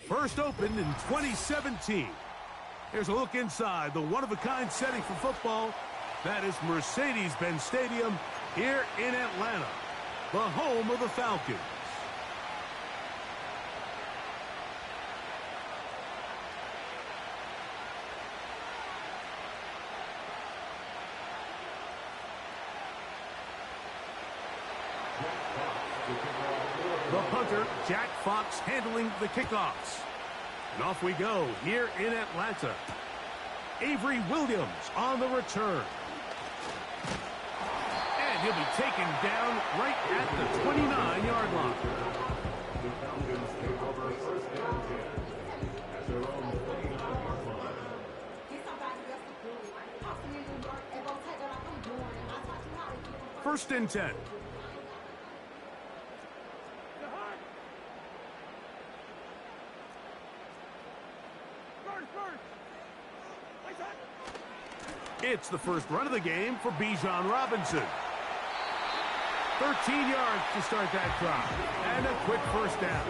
First opened in 2017. Here's a look inside the one-of-a-kind setting for football. That is Mercedes-Benz Stadium here in Atlanta, the home of the Falcons. The punter, Jack Fox, handling the kickoffs. And off we go here in Atlanta. Avery Williams on the return. And he'll be taken down right at the 29-yard line. First and 10. It's the first run of the game for Bijan Robinson. 13 yards to start that drive. And a quick first down.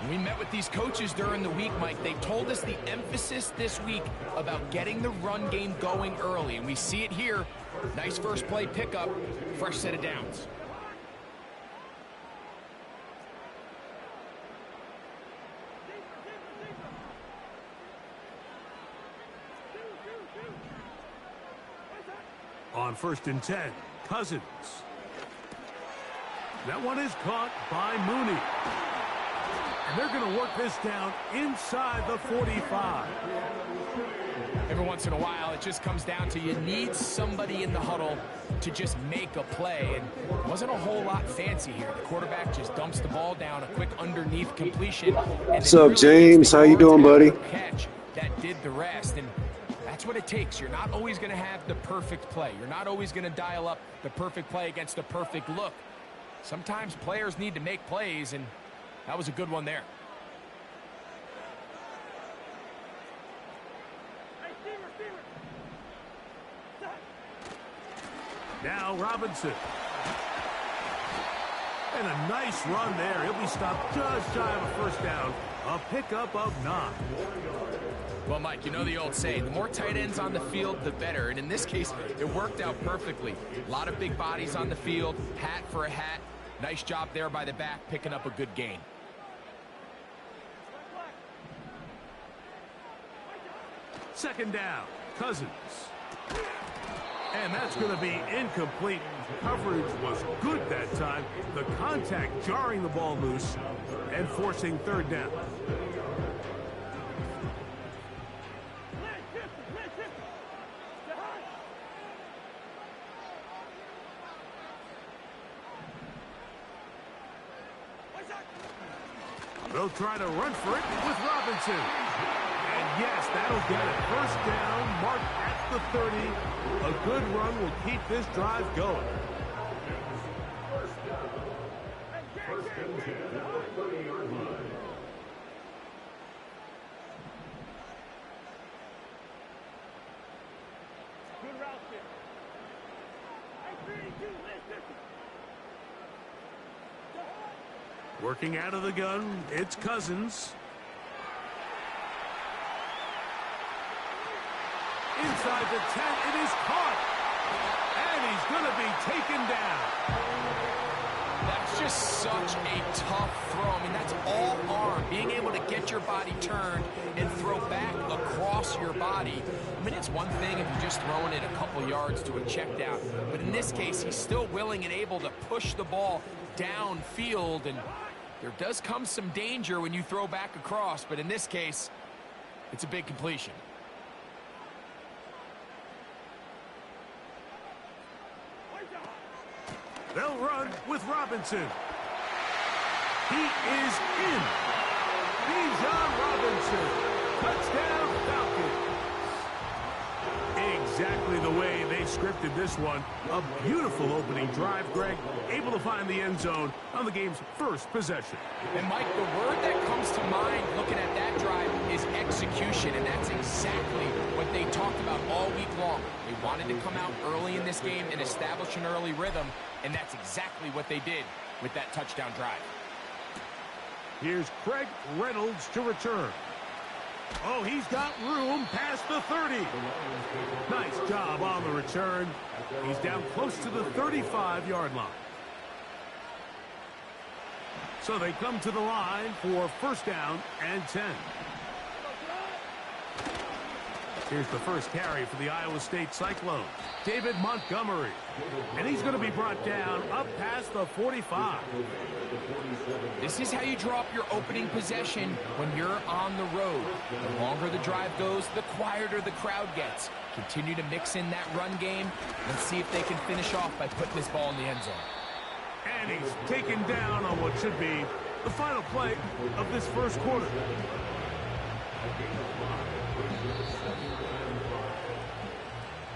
We met with these coaches during the week, Mike. They told us the emphasis this week about getting the run game going early. And we see it here. Nice first play pickup. Fresh set of downs. On first and 10, Cousins. That one is caught by Mooney. And they're going to work this down inside the 45. Every once in a while, it just comes down to you need somebody in the huddle to just make a play. And it wasn't a whole lot fancy here. The quarterback just dumps the ball down, a quick underneath completion. What's up, James? How you doing, buddy? Catch that did the rest. And that's what it takes. You're not always going to have the perfect play. You're not always going to dial up the perfect play against the perfect look. Sometimes players need to make plays, and that was a good one there. Now Robinson. And a nice run there. He'll be stopped just shy of a first down. A pickup of 9. Well, Mike, you know the old saying, the more tight ends on the field, the better. And in this case, it worked out perfectly. A lot of big bodies on the field, hat for a hat. Nice job there by the back, picking up a good gain. Second down, Cousins. And that's going to be incomplete. Coverage was good that time. The contact jarring the ball loose and forcing third down. They'll try to run for it with Robinson. And yes, that'll get it. First down, marked at the 30. A good run will keep this drive going. Working out of the gun, it's Cousins. Inside the 10, it is caught. And he's going to be taken down. That's just such a tough throw. I mean, that's all arm. Being able to get your body turned and throw back across your body. I mean, it's one thing if you're just throwing it a couple yards to a check down. But in this case, he's still willing and able to push the ball downfield. And there does come some danger when you throw back across. But in this case, it's a big completion. They'll run with Robinson. He is in. Bijan Robinson. Touchdown Falcons. Exactly the way they scripted this one. A beautiful opening drive, Greg. Able to find the end zone on the game's first possession. And, Mike, the word that comes to mind looking at that drive is execution, and that's exactly what they talked about all week long. They wanted to come out early in this game and establish an early rhythm, and that's exactly what they did with that touchdown drive. Here's Craig Reynolds to return. Oh, he's got room past the 30. Nice job on the return. He's down close to the 35-yard line. So they come to the line for first down and 10. Here's the first carry for the Iowa State Cyclones, David Montgomery. And he's going to be brought down up past the 45. This is how you draw up your opening possession when you're on the road. The longer the drive goes, the quieter the crowd gets. Continue to mix in that run game and see if they can finish off by putting this ball in the end zone. And he's taken down on what should be the final play of this first quarter.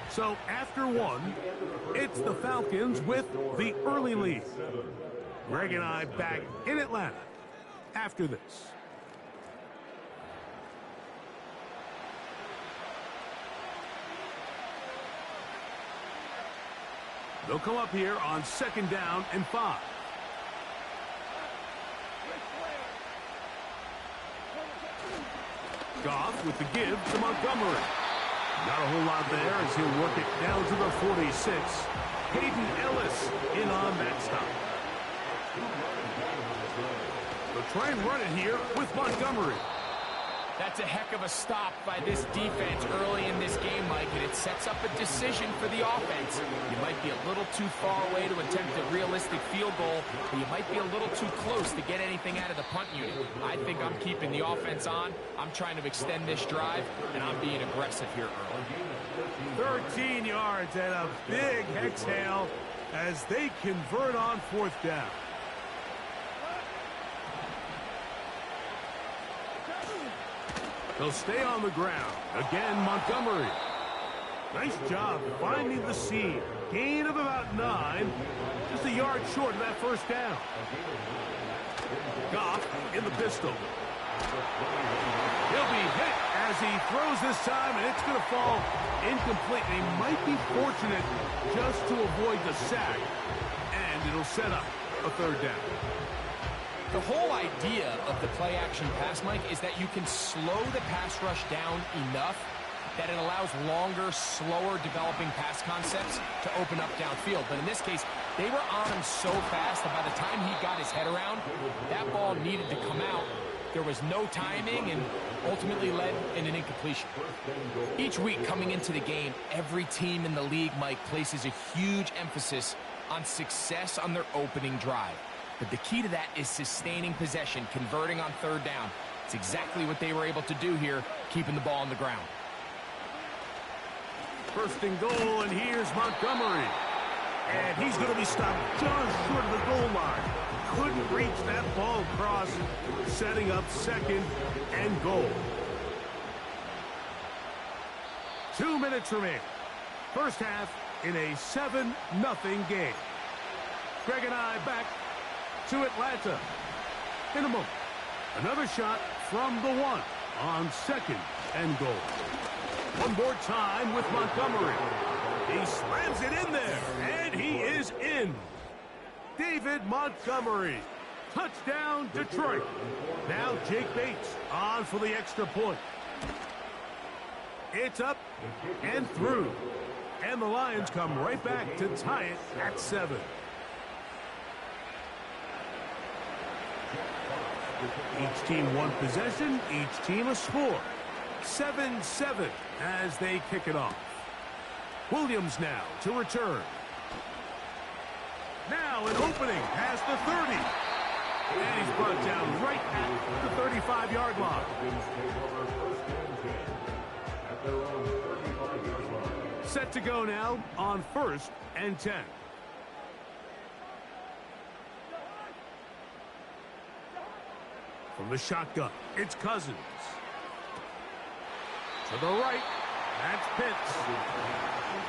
So after one, it's the Falcons with the early lead. Greg and I back in Atlanta after this. They'll come up here on second down and 5. Goff with the give to Montgomery. Not a whole lot there as he'll work it down to the 46. Hayden Ellis in on that stop. They'll try and run it here with Montgomery. That's a heck of a stop by this defense early in this game, Mike, and it sets up a decision for the offense. You might be a little too far away to attempt a realistic field goal, but you might be a little too close to get anything out of the punt unit. I think I'm keeping the offense on. I'm trying to extend this drive, and I'm being aggressive here early. 13 yards and a big exhale as they convert on fourth down. They'll stay on the ground. Again, Montgomery. Nice job finding the seam. Gain of about 9. Just a yard short of that first down. Goff in the pistol. He'll be hit as he throws this time, and it's going to fall incomplete. They might be fortunate just to avoid the sack, and it'll set up a third down. The whole idea of the play-action pass, Mike, is that you can slow the pass rush down enough that it allows longer, slower developing pass concepts to open up downfield. But in this case, they were on him so fast that by the time he got his head around, that ball needed to come out. There was no timing and ultimately led in an incompletion. Each week coming into the game, every team in the league, Mike, places a huge emphasis on success on their opening drive. But the key to that is sustaining possession, converting on third down. It's exactly what they were able to do here, keeping the ball on the ground. First and goal, and here's Montgomery. And he's going to be stopped just short of the goal line. Couldn't reach that ball across, setting up second and goal. 2 minutes remain. First half in a 7-0 game. Greg and I back to Atlanta in a moment. Another shot from the 1 on second and goal. One more time with Montgomery. He slams it in there, and he is in. David Montgomery. Touchdown, Detroit. Now Jake Bates on for the extra point. It's up and through. And the Lions come right back to tie it at 7. Each team one possession, each team a score. 7-7 as they kick it off. Williams now to return. Now an opening past the 30. And he's brought down right at the 35-yard line. Set to go now on 1st and 10. From the shotgun, it's Cousins. To the right, that's Pitts.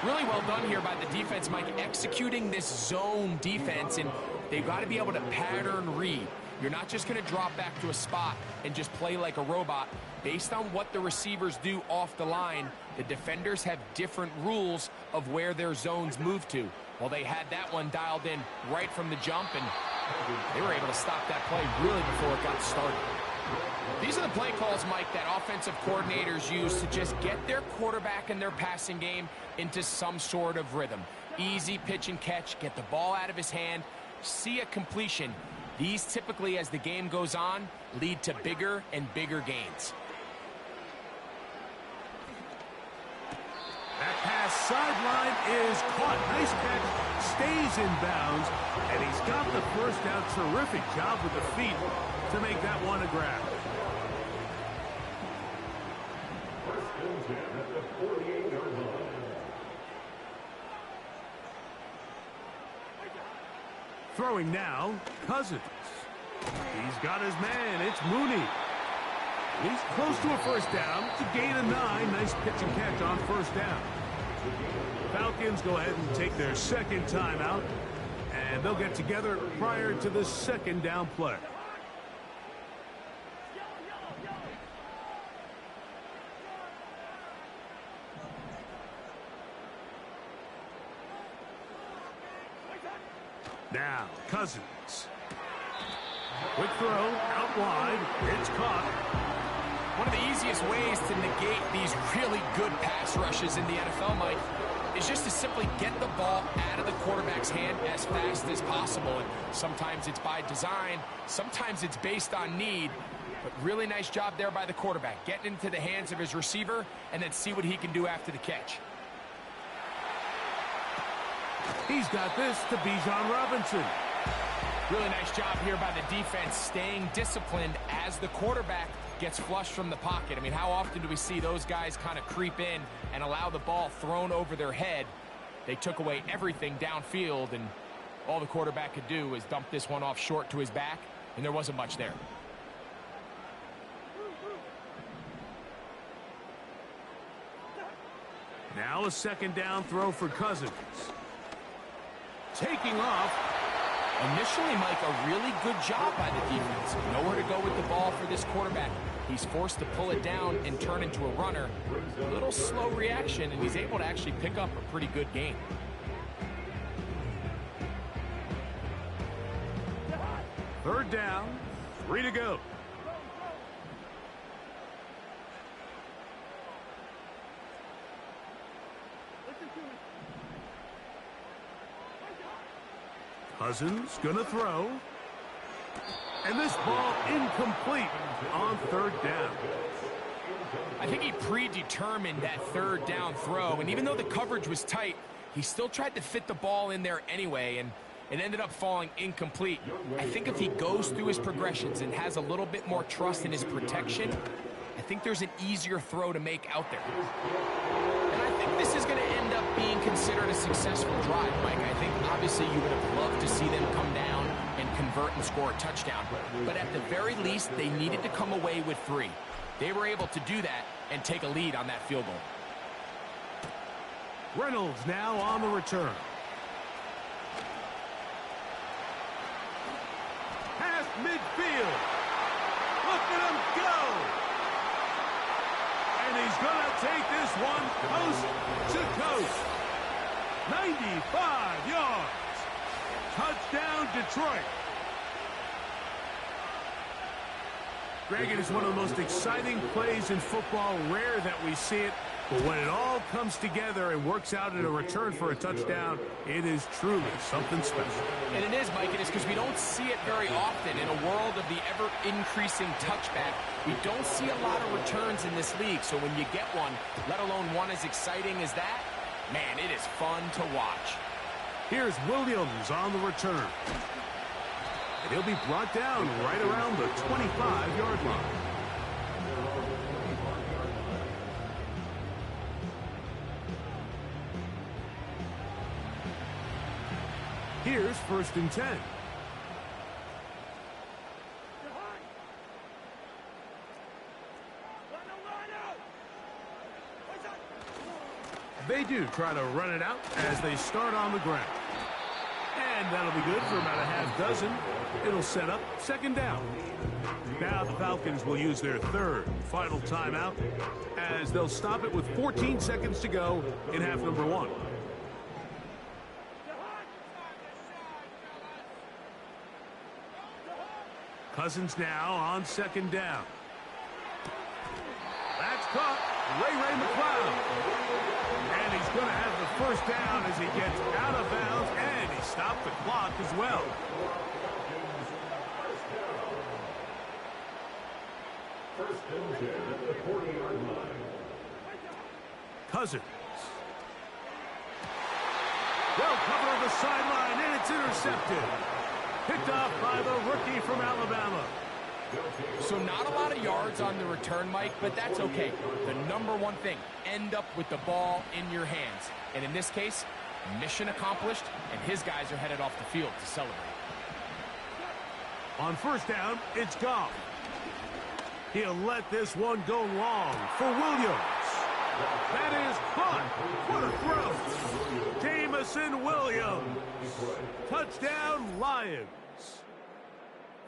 Really well done here by the defense, Mike, executing this zone defense, and they've got to be able to pattern read. You're not just going to drop back to a spot and just play like a robot. Based on what the receivers do off the line, the defenders have different rules of where their zones move to. Well, they had that one dialed in right from the jump, and They were able to stop that play really before it got started. These are the play calls, Mike, that offensive coordinators use to just get their quarterback and their passing game into some sort of rhythm. Easy pitch and catch, get the ball out of his hand, see a completion. These typically, as the game goes on, lead to bigger and bigger gains. That pass sideline is caught. Nice catch, stays in bounds, and he's got the first down. Terrific job with the feet to make that one a grab. Throwing now, Cousins. He's got his man. It's Mooney. He's close to a first down. It's a gain of 9. Nice pitch and catch on first down. Falcons go ahead and take their second timeout, and they'll get together prior to the second down play. Now, Cousins. Quick throw, out wide. It's caught. One of the easiest ways to negate these really good pass rushes in the NFL, Mike, is just to simply get the ball out of the quarterback's hand as fast as possible. And sometimes it's by design, sometimes it's based on need. But really nice job there by the quarterback, getting into the hands of his receiver and then see what he can do after the catch. He's got this to Bijan Robinson. Really nice job here by the defense, staying disciplined as the quarterback gets flushed from the pocket. I mean, how often do we see those guys kind of creep in and allow the ball thrown over their head? They took away everything downfield, and all the quarterback could do was dump this one off short to his back, and there wasn't much there. Now a second down throw for Cousins. Taking off. Initially, Mike, a really good job by the defense. Nowhere to go with the ball for this quarterback. He's forced to pull it down and turn into a runner. A little slow reaction, and he's able to actually pick up a pretty good game. Third down, 3 to go. Cousins gonna throw. And this ball incomplete on third down. I think he predetermined that third down throw, and even though the coverage was tight, he still tried to fit the ball in there anyway, and it ended up falling incomplete. I think if he goes through his progressions and has a little bit more trust in his protection, I think there's an easier throw to make out there. And I think this is going to end up being considered a successful drive, Mike. I think obviously you would have loved to see them come down and convert and score a touchdown. But at the very least, they needed to come away with 3. They were able to do that and take a lead on that field goal. Reynolds now on the return. Past midfield. Look at him go. And he's going to take this one coast to coast. 95 yards. Touchdown, Detroit. Greg, it is one of the most exciting plays in football. Rare that we see it. But when it all comes together and works out in a return for a touchdown, it is truly something special. And it is, Mike. It is because we don't see it very often. In a world of the ever-increasing touchback, we don't see a lot of returns in this league. So when you get one, let alone one as exciting as that, man, it is fun to watch. Here's Williams on the return. And he'll be brought down right around the 25-yard line. Here's 1st and 10. They do try to run it out as they start on the ground. And that'll be good for about a half dozen. It'll set up 2nd down. Now the Falcons will use their 3rd final timeout as they'll stop it with 14 seconds to go in half number 1. Cousins now on second down. That's caught. Ray McLeod. And he's going to have the first down as he gets out of bounds, and he stopped the clock as well. First and 10 at the 40-yard line. Cousins. Well covered on the sideline, and it's intercepted. Picked off by the rookie from Alabama. So not a lot of yards on the return, Mike, but that's okay. The number one thing, end up with the ball in your hands. And in this case, mission accomplished, and his guys are headed off the field to celebrate. On first down, it's Goff. He'll let this one go long for Williams. That is caught. What a throw. Jamison Williams. Touchdown, Lions.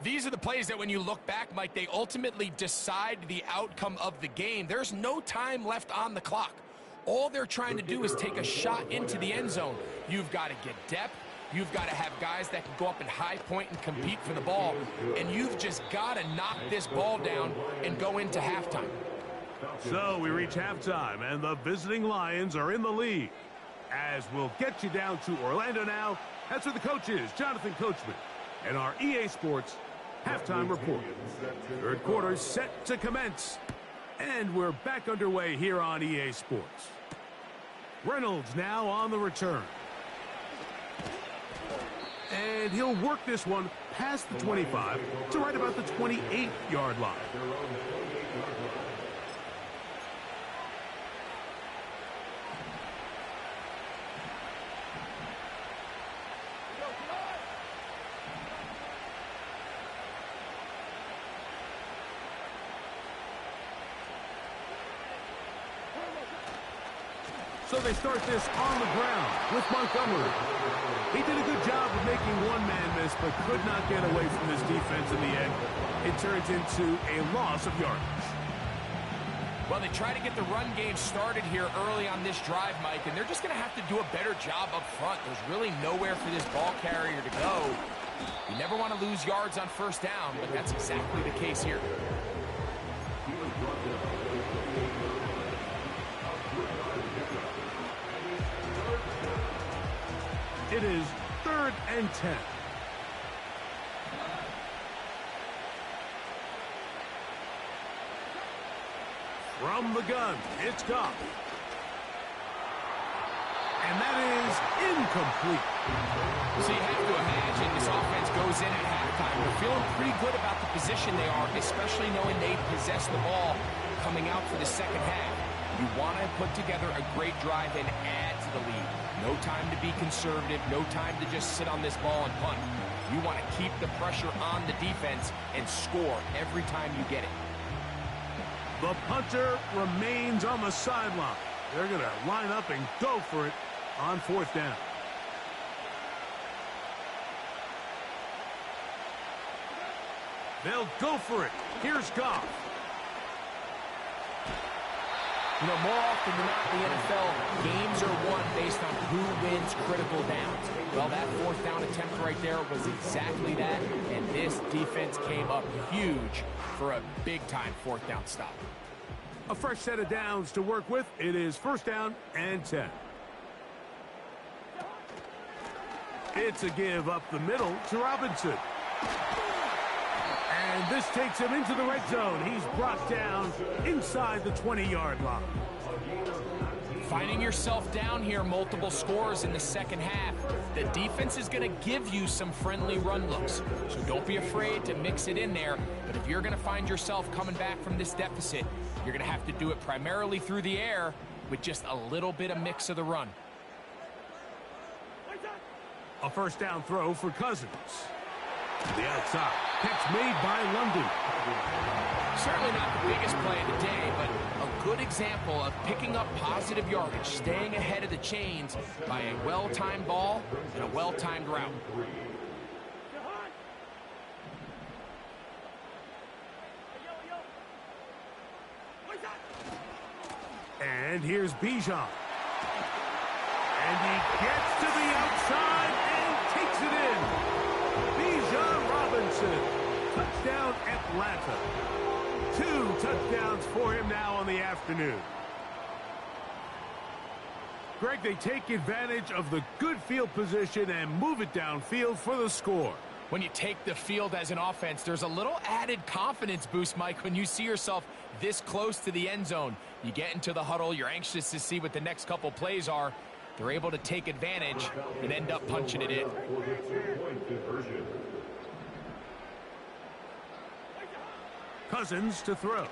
These are the plays that when you look back, Mike, they ultimately decide the outcome of the game. There's no time left on the clock. All they're trying to do is take a shot into the end zone. You've got to get depth. You've got to have guys that can go up and high point and compete for the ball. And you've just got to knock this ball down and go into halftime. So we reach halftime, and the visiting Lions are in the lead. As we'll get you down to Orlando now, that's where the coach is, Jonathan Coachman, and our EA Sports halftime report. Third quarter set to commence, and we're back underway here on EA Sports. Reynolds now on the return. And he'll work this one past the 25 to right about the 28-yard line. So they start this on the ground with Montgomery. He did a good job of making one man miss, but could not get away from this defense in the end. It turns into a loss of yardage. Well, they try to get the run game started here early on this drive, Mike, and they're just going to have to do a better job up front. There's really nowhere for this ball carrier to go. You never want to lose yards on first down, but that's exactly the case here. It is 3rd and 10. From the gun, it's Goff. And that is incomplete. So you have to imagine this offense goes in at halftime. They're feeling pretty good about the position they are, especially knowing they possess the ball coming out for the second half. You want to put together a great drive and add to the lead. No time to be conservative, no time to just sit on this ball and punt. You want to keep the pressure on the defense and score every time you get it. The punter remains on the sideline. They're going to line up and go for it on 4th down. They'll go for it. Here's Goff. You know, more often than not in the NFL, games are won based on who wins critical downs. Well, that 4th down attempt right there was exactly that, and this defense came up huge for a big-time 4th down stop. A fresh set of downs to work with. It is 1st down and 10. It's a give up the middle to Robinson. And this takes him into the red zone. He's brought down inside the 20-yard line. Finding yourself down here, multiple scores in the second half. The defense is going to give you some friendly run looks. So don't be afraid to mix it in there. But if you're going to find yourself coming back from this deficit, you're going to have to do it primarily through the air with just a little bit of mix of the run. A 1st down throw for Cousins. To the outside. Catch made by London. Certainly not the biggest play of the day, but a good example of picking up positive yardage, staying ahead of the chains by a well-timed ball and a well-timed route. And here's Bijan. And he gets to the outside and takes it in. Bijan Robinson. Touchdown. Touchdown, Atlanta. 2 touchdowns for him now on the afternoon. Greg, they take advantage of the good field position and move it downfield for the score. When you take the field as an offense, there's a little added confidence boost, Mike, when you see yourself this close to the end zone. You get into the huddle, you're anxious to see what the next couple plays are. They're able to take advantage and end up punching it in. Cousins to throw.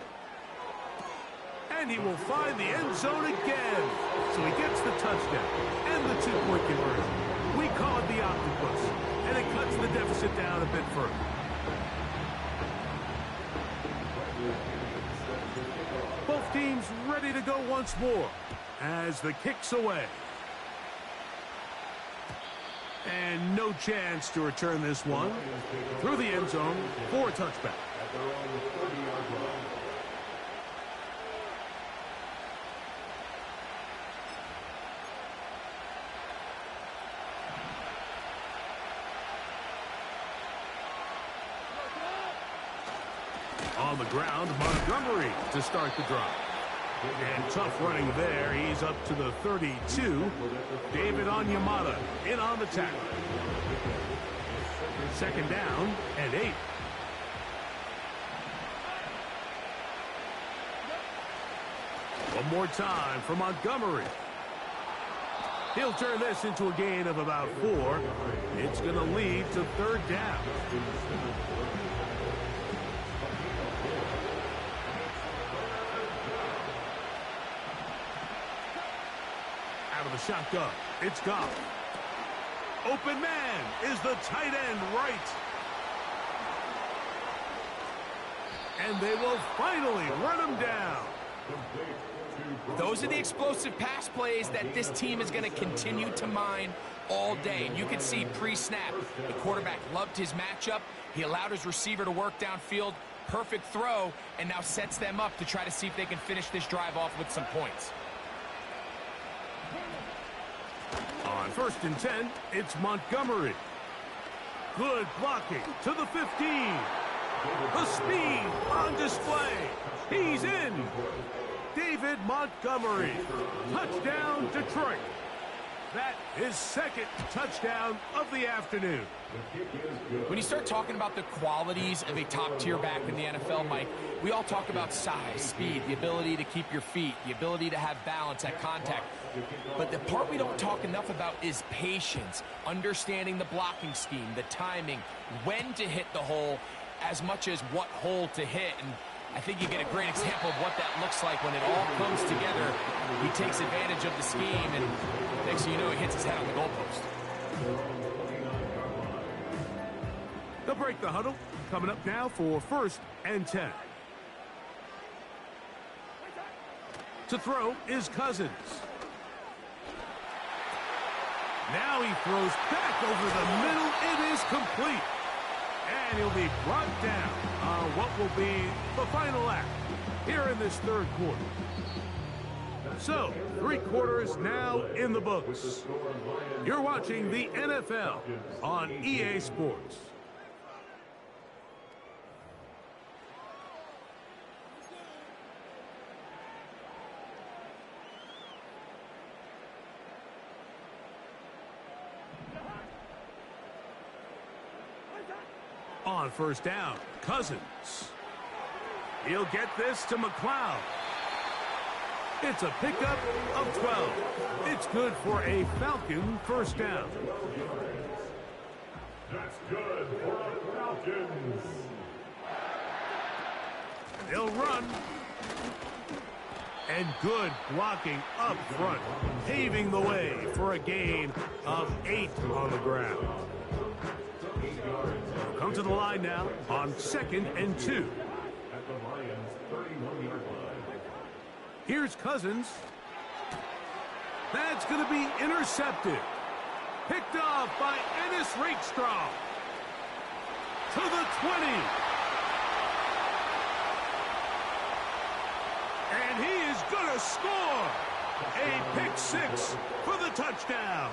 And he will find the end zone again. So he gets the touchdown and the 2-point conversion. We call it the octopus, and it cuts the deficit down a bit further. Both teams ready to go once more as the kick's away. And no chance to return this one through the end zone for a touchback. On the ground, Montgomery to start the drive. And tough running there. He's up to the 32. David Onyemata in on the tackle. 2nd down and 8. One more time for Montgomery. He'll turn this into a gain of about 4. It's going to lead to 3rd down. Out of the shotgun, it's Goff. Open man is the tight end right. And they will finally run him down. Those are the explosive pass plays that this team is going to continue to mine all day. And you can see pre-snap, the quarterback loved his matchup. He allowed his receiver to work downfield. Perfect throw, and now sets them up to try to see if they can finish this drive off with some points. On 1st and 10, it's Montgomery. Good blocking to the 15. The speed on display. He's in. David Montgomery. Touchdown, Detroit. That is 2nd touchdown of the afternoon. When you start talking about the qualities of a top-tier back in the NFL, Mike, we all talk about size, speed, the ability to keep your feet, the ability to have balance at contact. But the part we don't talk enough about is patience, understanding the blocking scheme, the timing, when to hit the hole, as much as what hole to hit. And I think you get a great example of what that looks like when it all comes together. He takes advantage of the scheme, and next thing you know, he hits his head on the goalpost. They'll break the huddle. Coming up now for 1st and 10. To throw is Cousins. Now he throws back over the middle. It is complete. And he'll be brought down on what will be the final act here in this 3rd quarter. So, 3 quarters now in the books. You're watching the NFL on EA Sports. On 1st down, Cousins. He'll get this to McLeod. It's a pickup of 12. It's good for a Falcon 1st down. That's good for the Falcons. They'll run. And good blocking up front, paving the way for a gain of 8 on the ground. Come to the line now on 2nd and 2. At the Lions' 31-yard line. Here's Cousins. That's going to be intercepted. Picked off by Ennis Rakestraw. To the 20. And he is going to score. A pick 6 for the touchdown.